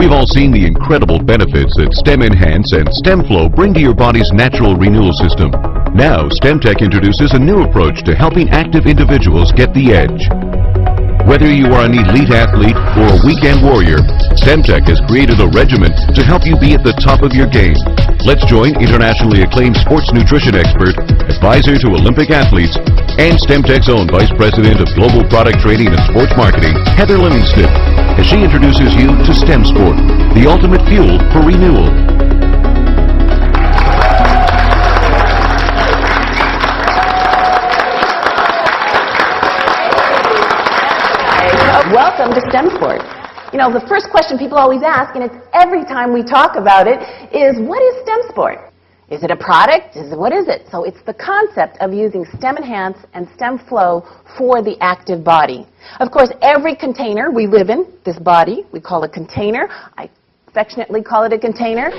We've all seen the incredible benefits that STEM Enhance and STEM Flow bring to your body's natural renewal system. Now, STEMTech introduces a new approach to helping active individuals get the edge. Whether you are an elite athlete or a weekend warrior, StemTech has created a regimen to help you be at the top of your game. Let's join internationally acclaimed sports nutrition expert, advisor to Olympic athletes, and StemTech's own Vice President of Global Product Training and Sports Marketing, Heather Livingston, as she introduces you to StemSPORT, the ultimate fuel for renewal. Welcome to StemSPORT. You know, the first question people always ask, and it's every time we talk about it, is what is StemSPORT? Is it a product? What is it? So it's the concept of using STEM Enhance and STEM Flow for the active body. Of course, every container we live in, this body, we call a container. I affectionately call it a container.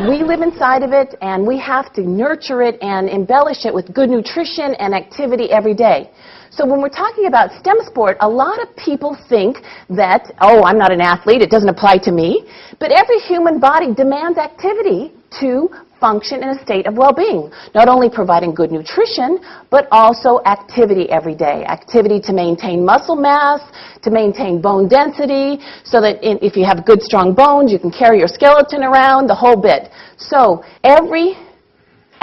We live inside of it, and we have to nurture it and embellish it with good nutrition and activity every day. So when we're talking about StemSPORT, a lot of people think that, oh, I'm not an athlete, it doesn't apply to me. But every human body demands activity to function in a state of well-being. Not only providing good nutrition, but also activity every day. Activity to maintain muscle mass, to maintain bone density, so that if you have good, strong bones, you can carry your skeleton around, the whole bit. So every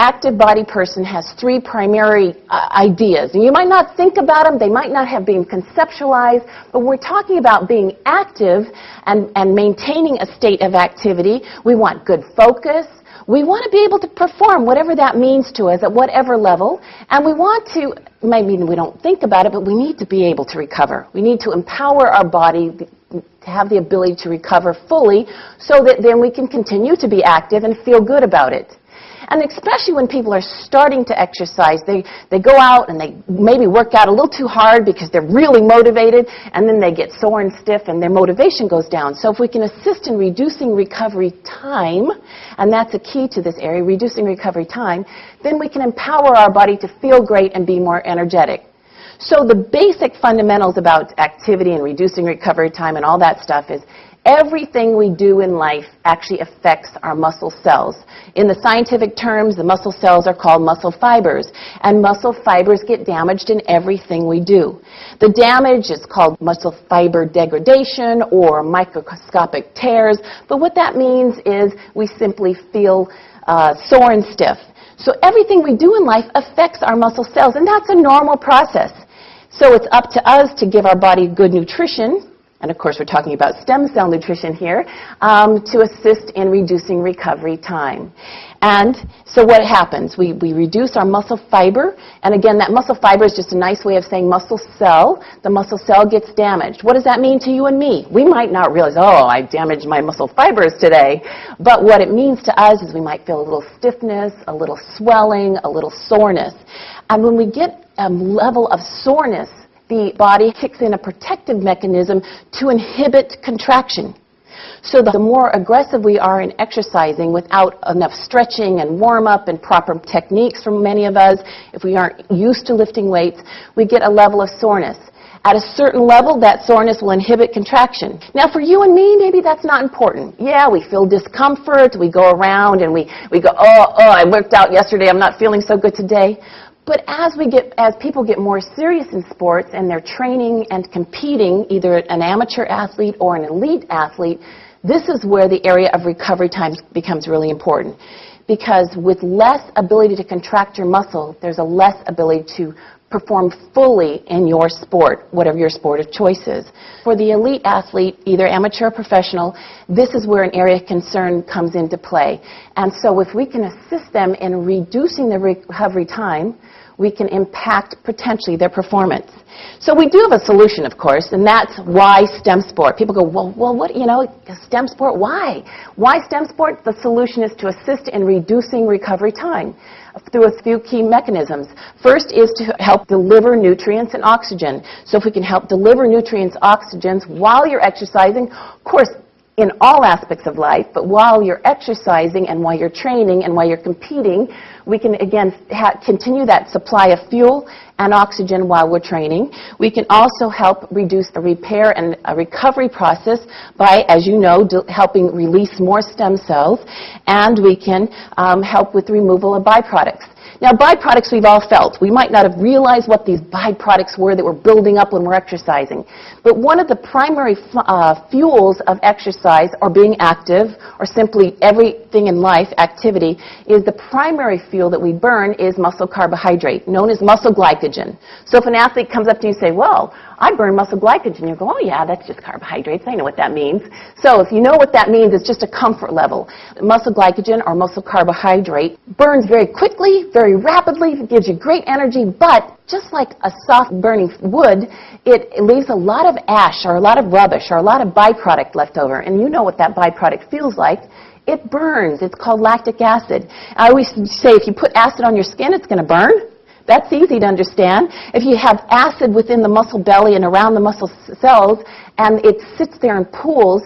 active body person has three primary ideas. And you might not think about them, they might not have been conceptualized, but we're talking about being active and maintaining a state of activity. We want good focus. We want to be able to perform whatever that means to us at whatever level. And we want to, maybe we don't think about it, but we need to be able to recover. We need to empower our body to have the ability to recover fully so that then we can continue to be active and feel good about it. And especially when people are starting to exercise, they go out and they maybe work out a little too hard because they're really motivated, and then they get sore and stiff and their motivation goes down. So if we can assist in reducing recovery time, and that's a key to this area, reducing recovery time, then we can empower our body to feel great and be more energetic. So the basic fundamentals about activity and reducing recovery time and all that stuff is everything we do in life actually affects our muscle cells. In the scientific terms, the muscle cells are called muscle fibers, and muscle fibers get damaged in everything we do. The damage is called muscle fiber degradation or microscopic tears, but what that means is we simply feel sore and stiff. So everything we do in life affects our muscle cells, and that's a normal process. So it's up to us to give our body good nutrition, and of course we're talking about stem cell nutrition here, to assist in reducing recovery time. And so what happens? We reduce our muscle fiber, and again, that muscle fiber is just a nice way of saying muscle cell. The muscle cell gets damaged. What does that mean to you and me? We might not realize, oh, I damaged my muscle fibers today, but what it means to us is we might feel a little stiffness, a little swelling, a little soreness. And when we get a level of soreness, the body kicks in a protective mechanism to inhibit contraction. So the more aggressive we are in exercising without enough stretching and warm-up and proper techniques for many of us, if we aren't used to lifting weights, we get a level of soreness. At a certain level, that soreness will inhibit contraction. Now, for you and me, maybe that's not important. Yeah, we feel discomfort. We go around and we go, oh, I worked out yesterday. I'm not feeling so good today. But as people get more serious in sports and they're training and competing, either an amateur athlete or an elite athlete, this is where the area of recovery time becomes really important. Because with less ability to contract your muscle, there's a less ability to perform fully in your sport, whatever your sport of choice is. For the elite athlete, either amateur or professional, this is where an area of concern comes into play. And so if we can assist them in reducing the recovery time, we can impact potentially their performance. So we do have a solution, of course, and that's why StemSPORT. People go, well, what, StemSPORT, why? Why StemSPORT? The solution is to assist in reducing recovery time through a few key mechanisms. First is to help deliver nutrients and oxygen. So if we can help deliver nutrients, oxygens while you're exercising, of course, in all aspects of life, but while you're exercising and while you're training and while you're competing, we can, again, continue that supply of fuel and oxygen while we're training. We can also help reduce the repair and recovery process by, as you know, helping release more stem cells, and we can help with the removal of byproducts. Now, byproducts we've all felt. We might not have realized what these byproducts were that were building up when we're exercising. But one of the primary fuels of exercise, or being active, or simply everything in life, activity, is the primary fuel that we burn is muscle carbohydrate, known as muscle glycogen. So if an athlete comes up to you and say, well, I burn muscle glycogen, you go, oh yeah, that's just carbohydrates, I know what that means. So if you know what that means, it's just a comfort level. Muscle glycogen, or muscle carbohydrate, burns very quickly, very rapidly, it gives you great energy, but just like a soft burning wood, it leaves a lot of ash, or a lot of rubbish, or a lot of byproduct left over. And you know what that byproduct feels like. It burns. It's called lactic acid. I always say if you put acid on your skin, it's going to burn. That's easy to understand. If you have acid within the muscle belly and around the muscle cells, and it sits there in pools,